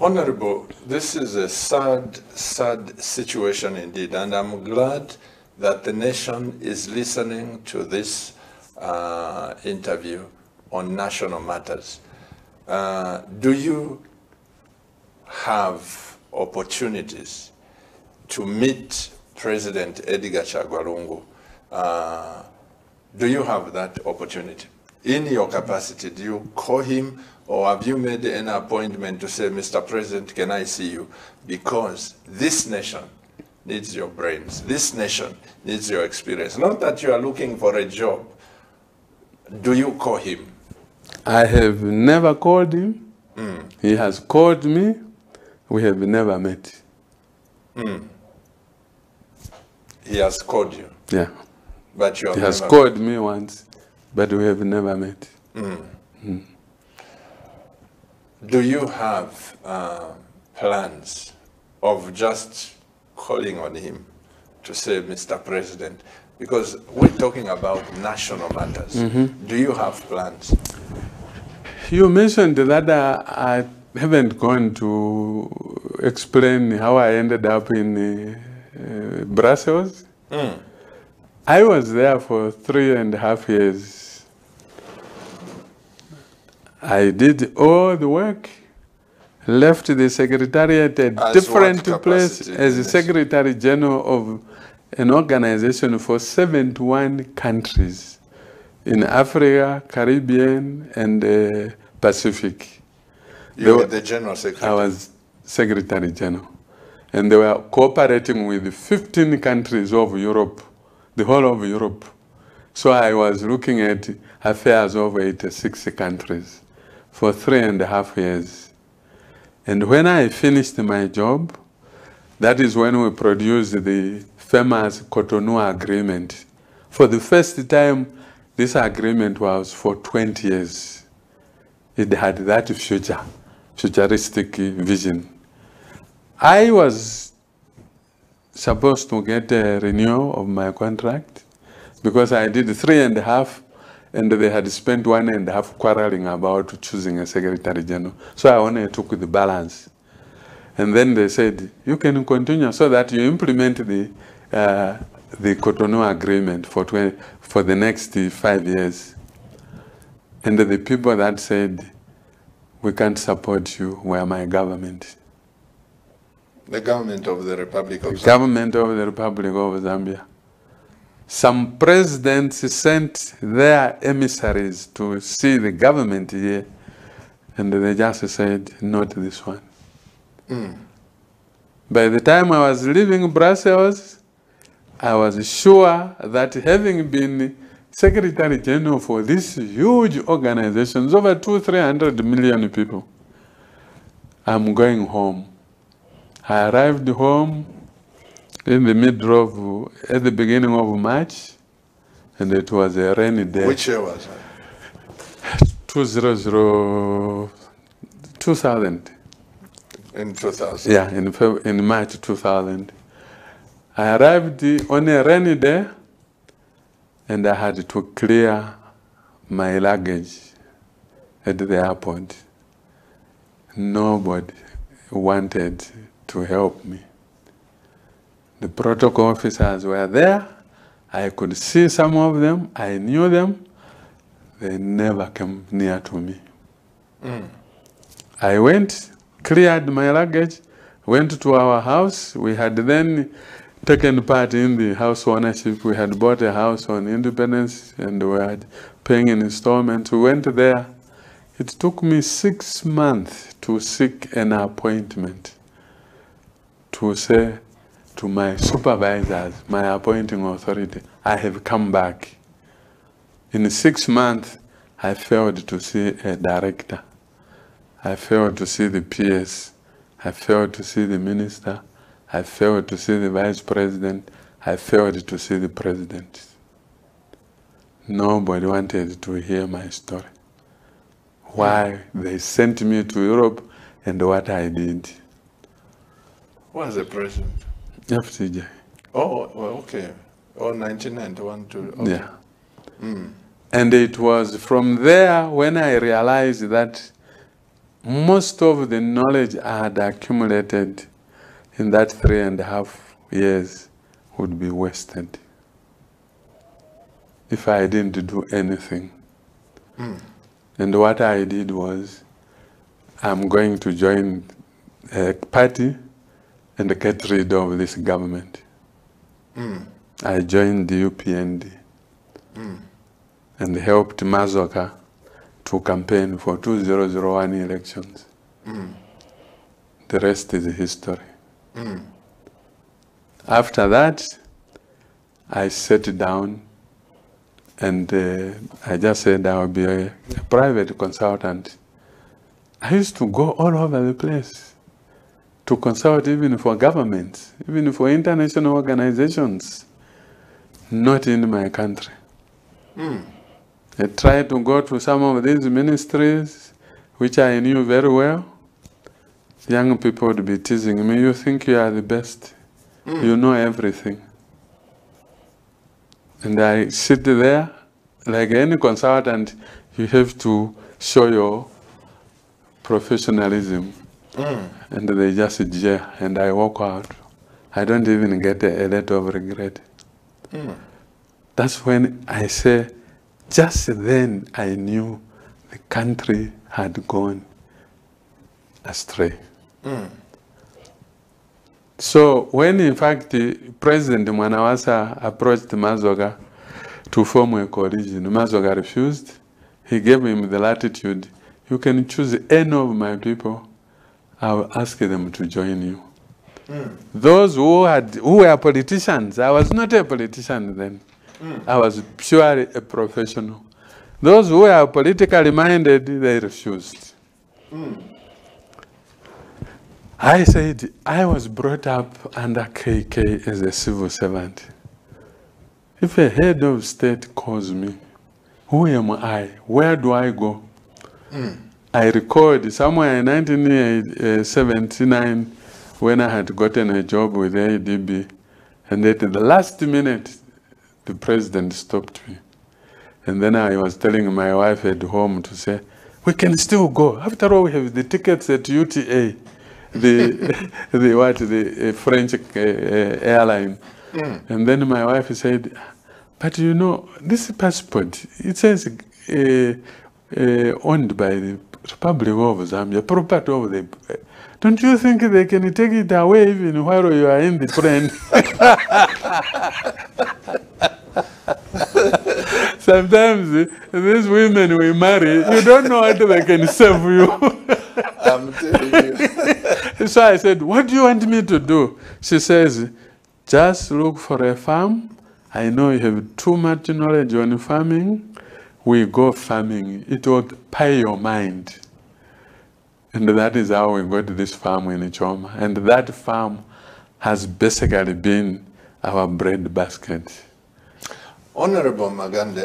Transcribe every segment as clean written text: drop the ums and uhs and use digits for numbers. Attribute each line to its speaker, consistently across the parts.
Speaker 1: Honorable, this is a sad situation indeed, and I'm glad that the nation is listening to this interview on national matters. Do you have opportunities to meet President Edgar Chagwa Lungu? Do you have that opportunity? In your capacity, do you call him, or have you made an appointment to say, Mr. President, can I see you? Because this nation needs your brains. This nation needs your experience. Not that you are looking for a job. Do you call him?
Speaker 2: I have never called him. He has called me. We have never met.
Speaker 1: He has called you?
Speaker 2: Yeah.
Speaker 1: But you have
Speaker 2: He has called me once, but we have never met.
Speaker 1: Do you have plans of just calling on him to say, Mr. President? Because we're talking about national matters. Do you have plans?
Speaker 2: You mentioned that I haven't gone to explain how I ended up in Brussels. I was there for 3.5 years. I did all the work, left the secretariat at different place as a Secretary General of an organization for 71 countries in Africa, Caribbean, and Pacific.
Speaker 1: You were the General Secretary?
Speaker 2: I was Secretary General. And they were cooperating with 15 countries of Europe, the whole of Europe. So I was looking at affairs of 86 countries for 3.5 years. And when I finished my job, that is when we produced the famous Cotonou Agreement. For the first time, this agreement was for 20 years. It had that futuristic vision. I was supposed to get a renewal of my contract because I did 3.5, and they had spent 1.5 quarreling about choosing a Secretary General. So I only took the balance. And then they said, you can continue so that you implement the Cotonou Agreement for the next 5 years. And the people that said, we can't support you were my government.
Speaker 1: The government of the Republic of Zambia?
Speaker 2: The government of the Republic of Zambia. Some presidents sent their emissaries to see the government here, and they just said, not this one. By the time I was leaving Brussels, I was sure that having been Secretary General for this huge organization, over 200-300 million people, I'm going home. I arrived home in the middle of, at the beginning of March, and it was a rainy day.
Speaker 1: Which year was it?
Speaker 2: 2000.
Speaker 1: In 2000?
Speaker 2: Yeah, in March 2000. I arrived on a rainy day, and I had to clear my luggage at the airport. Nobody wanted to help me. The protocol officers were there. I could see some of them. I knew them. They never came near to me. I went, cleared my luggage, went to our house. We had then taken part in the house ownership. We had bought a house on Independence, and we had paying in installments. We went there. It took me 6 months to seek an appointment to say to my supervisors, my appointing authority, I have come back. In 6 months, I failed to see a director. I failed to see the PS. I failed to see the minister. I failed to see the vice president. I failed to see the president. Nobody wanted to hear my story. Why they sent me to Europe and what I did.
Speaker 1: Who was the president?
Speaker 2: FCJ.
Speaker 1: Oh, well, okay. Oh, 1991 to... Okay.
Speaker 2: Yeah. And it was from there when I realized that most of the knowledge I had accumulated in that 3.5 years would be wasted if I didn't do anything. And what I did was, I'm going to join a party and get rid of this government. I joined the UPND and helped Mazoka to campaign for 2001 elections. The rest is history. After that, I sat down and I just said I would be a private consultant. I used to go all over the place to consult even for governments, even for international organizations, not in my country. I tried to go to some of these ministries, which I knew very well. Young people would be teasing me, you think you are the best, you know everything. And I sit there, like any consultant, you have to show your professionalism. And they just jeer, and I walk out. I don't even get a letter of regret. That's when I say, just then I knew the country had gone astray. So when in fact President Mwanawasa approached Mazoga to form a coalition, Mazoga refused. He gave him the latitude. You can choose any of my people. I will ask them to join you. Those who were politicians, I was not a politician then. I was purely a professional. Those who were politically minded, they refused. I said, I was brought up under KK as a civil servant. If a head of state calls me, who am I? Where do I go? I recalled somewhere in 1979 when I had gotten a job with ADB, and at the last minute, the president stopped me. And then I was telling my wife at home to say, we can still go. After all, we have the tickets at UTA, the French airline. And then my wife said, but you know, this passport, it says owned by the Republic of Zambia, property of the... Don't you think they can take it away even while you are in the plane? Sometimes these women we marry, you don't know what they can serve you.
Speaker 1: I'm telling you.
Speaker 2: So I said, what do you want me to do? She says, just look for a farm. I know you have too much knowledge on farming. We go farming. It will pay your mind. And that is how we got this farm in Ichoma. And that farm has basically been our bread basket.
Speaker 1: Honorable Magande,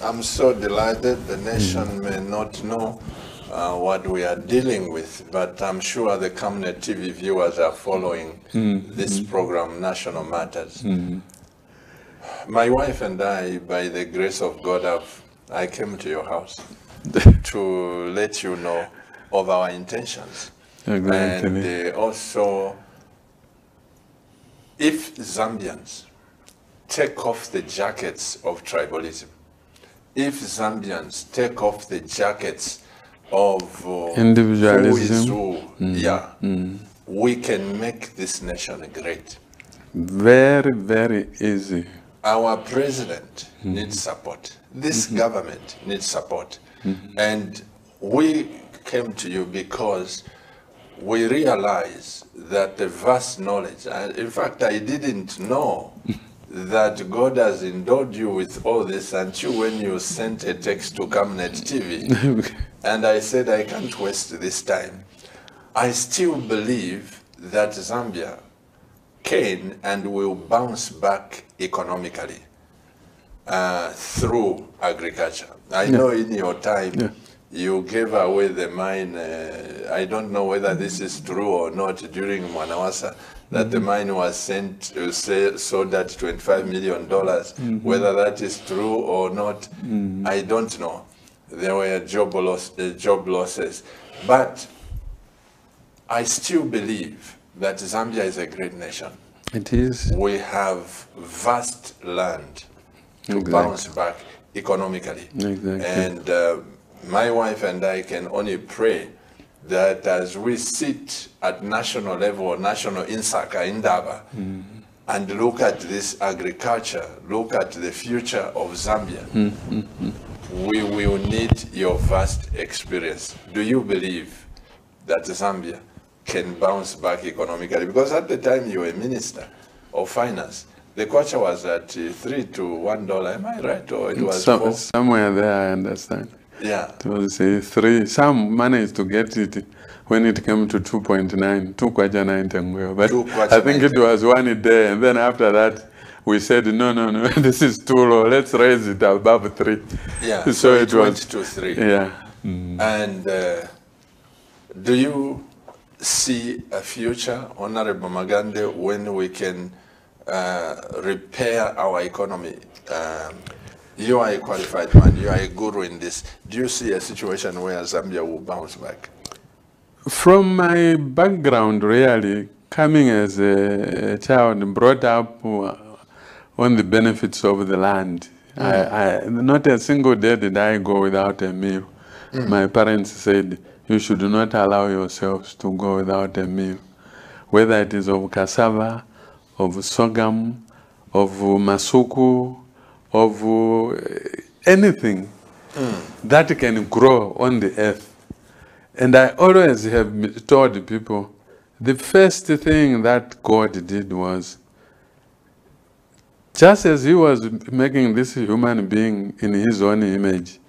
Speaker 1: I'm so delighted. The nation may not know what we are dealing with, but I'm sure the Camnet TV viewers are following this program, National Matters. My wife and I, by the grace of God, I came to your house to let you know of our intentions.
Speaker 2: Exactly.
Speaker 1: And also, if Zambians take off the jackets of tribalism, if Zambians take off the jackets of
Speaker 2: individualism,
Speaker 1: who is who, we can make this nation great.
Speaker 2: Very, very easy.
Speaker 1: Our president needs support. This government needs support. And we came to you because we realize that the vast knowledge, in fact, I didn't know that God has endowed you with all this until when you sent a text to Camnet TV. And I said, I can't waste this time. I still believe that Zambia can and will bounce back economically through agriculture. I know in your time, you gave away the mine. I don't know whether this is true or not during Mwanawasa, that the mine was sold at $25 million. Whether that is true or not, I don't know. There were job losses. But I still believe that Zambia is a great nation.
Speaker 2: It is.
Speaker 1: We have vast land to
Speaker 2: Exactly.
Speaker 1: bounce back economically.
Speaker 2: Exactly.
Speaker 1: And my wife and I can only pray that as we sit at national level, national Insaka, Indaba, and look at this agriculture, look at the future of Zambia, we will need your vast experience. Do you believe that Zambia can bounce back economically? Because at the time you were minister of finance, the kwacha was at $3 to $1. Am I right? Or it was
Speaker 2: somewhere there, I understand.
Speaker 1: Yeah.
Speaker 2: It was 3. Some managed to get it when it came to 2.9, 2 kwacha 9 but I think it was 1 a day, and then after that we said no, this is too low. Let's raise it above 3.
Speaker 1: Yeah. So it went to 3.
Speaker 2: Yeah.
Speaker 1: And do you see a future, Honorable Magande, when we can repair our economy? You are a qualified man, you are a guru in this. Do you see a situation where Zambia will bounce back?
Speaker 2: From my background, really, coming as a child brought up on the benefits of the land, not a single day did I go without a meal. My parents said, you should not allow yourselves to go without a meal, whether it is of cassava, of sorghum, of masuku, of anything that can grow on the earth. And I always have told people, the first thing that God did was, just as he was making this human being in his own image,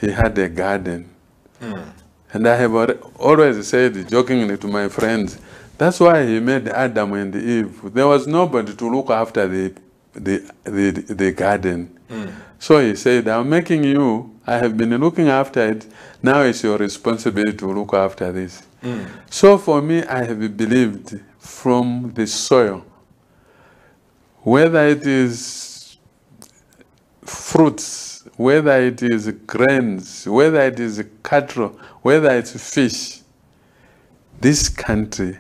Speaker 2: he had a garden. And I have always said, jokingly to my friends, that's why he made Adam and Eve. There was nobody to look after the garden. So he said, I'm making you, I have been looking after it, now it's your responsibility to look after this. So for me, I have believed from the soil, whether it is fruits, whether it is grains, whether it is cattle, whether it's fish, this country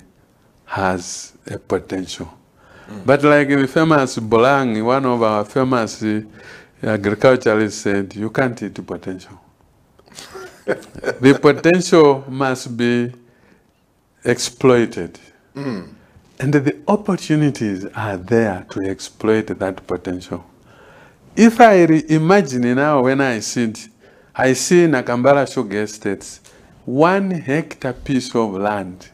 Speaker 2: has a potential. But like the famous Bolang, one of our famous agriculturists said, you can't eat the potential. The potential must be exploited. And the opportunities are there to exploit that potential. If I imagine now when I sit, I see Nakambala Sugar Estates, 1 hectare piece of land.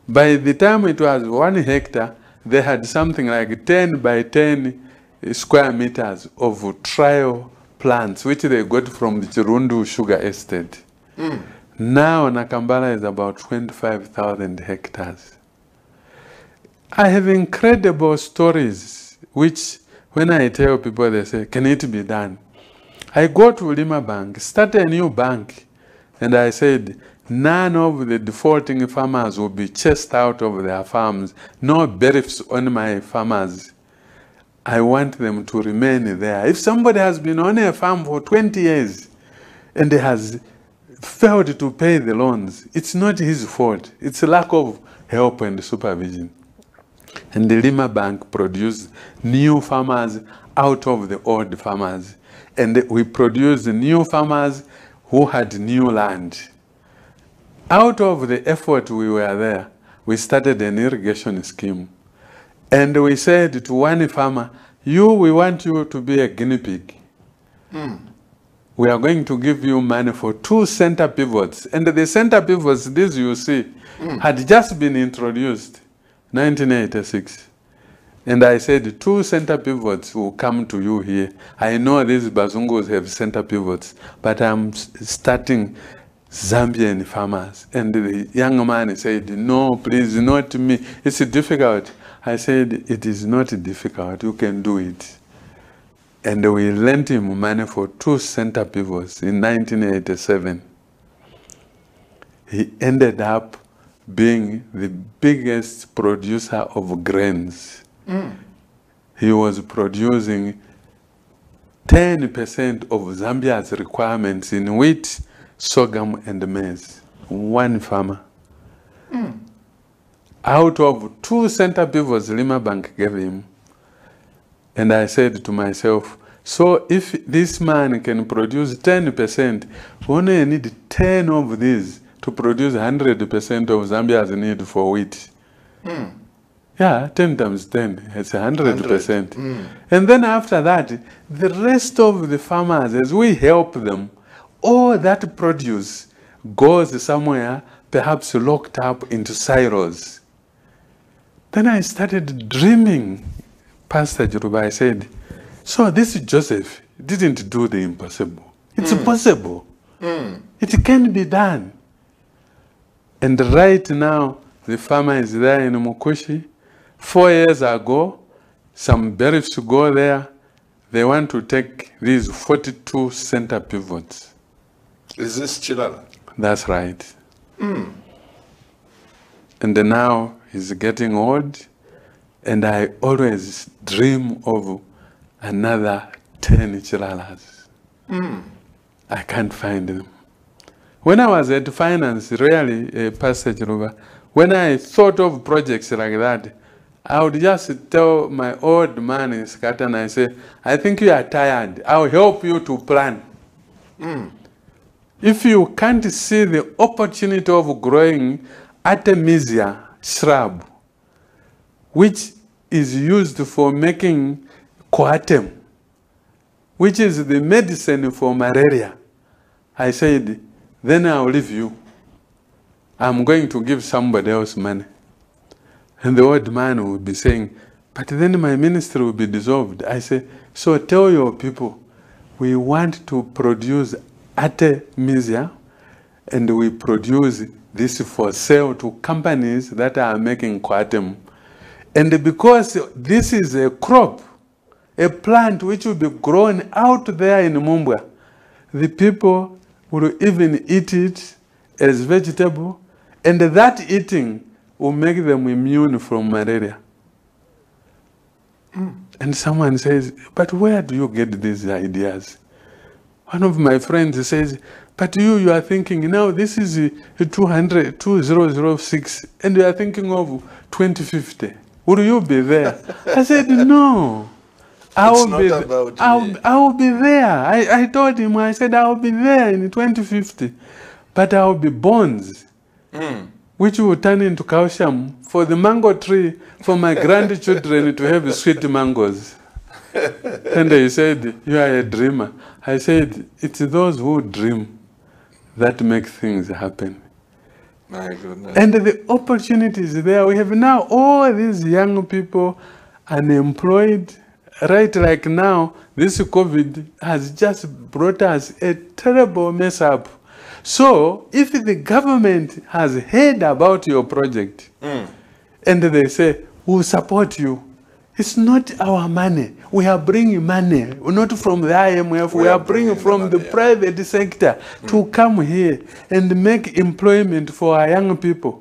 Speaker 2: By the time it was 1 hectare, they had something like 10 by 10 square meters of trial plants, which they got from the Lungu Sugar Estate. Now Nakambala is about 25,000 hectares. I have incredible stories, which when I tell people, they say, can it be done? I go to Lima Bank, start a new bank, and I said, none of the defaulting farmers will be chased out of their farms. No berries on my farmers. I want them to remain there. If somebody has been on a farm for 20 years and has failed to pay the loans, it's not his fault. It's a lack of help and supervision. And the Lima Bank produced new farmers out of the old farmers. And we produced new farmers who had new land. Out of the effort we were there, we started an irrigation scheme. And we said to one farmer, we want you to be a guinea pig. We are going to give you money for 2 center pivots. And the center pivots, this you see, had just been introduced, 1986. And I said, 2 center pivots will come to you here. I know these Bazungos have center pivots, but I'm starting Zambian farmers. And the young man said, no, please, not me. It's difficult. I said, it is not difficult. You can do it. And we lent him money for 2 center pivots in 1987. He ended up being the biggest producer of grains. He was producing 10% of Zambia's requirements in wheat, sorghum, and maize. one farmer. Out of 2 center pivots Lima Bank gave him. And I said to myself, so if this man can produce 10%, we only need 10 of these to produce 100% of Zambia's need for wheat. Yeah, 10 times 10, it's 100%. And then after that, the rest of the farmers, as we help them, all that produce goes somewhere, perhaps locked up into silos. Then I started dreaming, Pastor Jeruba. I said, so this Joseph didn't do the impossible. It's possible. It can be done. And right now, the farmer is there in Mukushi. 4 years ago, some berries go there. They want to take these 42 center pivots.
Speaker 1: Is this Chilala?
Speaker 2: That's right. And now he's getting old, and I always dream of another 10 Chilalas. I can't find them. When I was at finance, really, Pastor Jeruba, when I thought of projects like that, I would just tell my old man in Skatan, I say, I think you are tired. I'll help you to plan. If you can't see the opportunity of growing Artemisia shrub, which is used for making coatem, which is the medicine for malaria, I said, then I'll leave you. I'm going to give somebody else money. And the old man will be saying, but then my ministry will be dissolved. I say, so tell your people, we want to produce Artemisia, and we produce this for sale to companies that are making coatem. And because this is a crop, a plant which will be grown out there in Mumbwa, the people will even eat it as vegetable, and that eating will make them immune from malaria. And someone says, but where do you get these ideas? One of my friends says, but you are thinking, now this is 2006, and you are thinking of 2050. Will you be there? I said, no. I will be there. I told him, I said, I will be there in 2050. But I will be bones, which will turn into calcium for the mango tree, for my grandchildren to have sweet mangoes. And he said, you are a dreamer. I said, it's those who dream that make things happen.
Speaker 1: My goodness.
Speaker 2: And the opportunity is there. We have now all these young people unemployed. Right, like now, this COVID has just brought us a terrible mess up. So, if the government has heard about your project, and they say, we'll support you, it's not our money. We are bringing money, not from the IMF, we are bringing from the private sector to come here and make employment for our young people.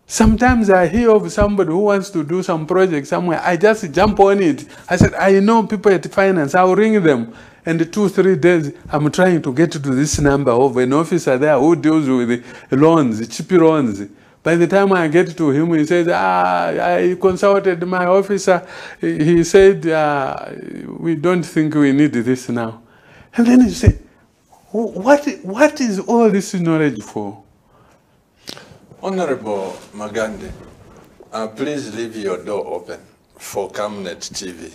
Speaker 2: Sometimes I hear of somebody who wants to do some project somewhere. I just jump on it. I said, I know people at finance. I'll ring them. And 2-3 days, I'm trying to get to this number of an officer there who deals with the loans, cheap loans. By the time I get to him, he says, I consulted my officer. He said, we don't think we need this now. And then you say, what is all this knowledge for?
Speaker 1: Honorable Magande, please leave your door open for Camnet TV.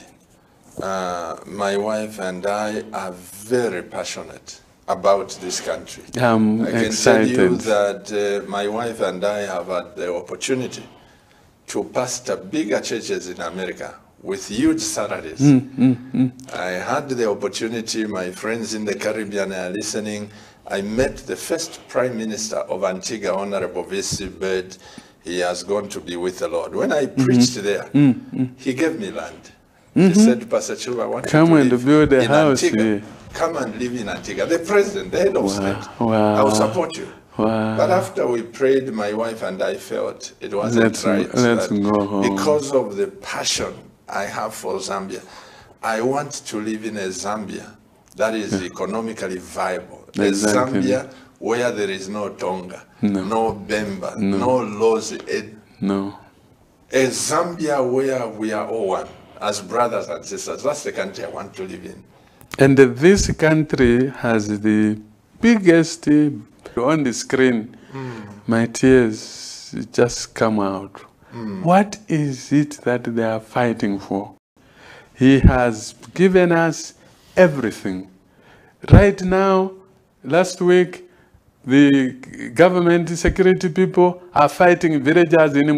Speaker 1: My wife and I are very passionate about this country.
Speaker 2: I'm excited.
Speaker 1: I can tell you that my wife and I have had the opportunity to pastor bigger churches in America with huge salaries. I had the opportunity, my friends in the Caribbean are listening. I met the first Prime Minister of Antigua, Honorable V.C. Bird. He has gone to be with the Lord. When I preached there, he gave me land. He said, Pastor Chilu, I want you to build a house here. Come and live in Antigua. The president, the head of state, I will support you. But after we prayed, my wife and I felt it wasn't right.
Speaker 2: Let's go home.
Speaker 1: Because of the passion I have for Zambia, I want to live in a Zambia that is economically viable. A Zambia where there is no Tonga,
Speaker 2: No.
Speaker 1: no Bemba,
Speaker 2: No.
Speaker 1: no laws,
Speaker 2: No.
Speaker 1: a Zambia where we are all one, as brothers and sisters. That's the country I want to live in.
Speaker 2: And this country has the biggest, on the screen, my tears just come out. What is it that they are fighting for? He has given us everything. Right now, last week, the government security people are fighting villagers in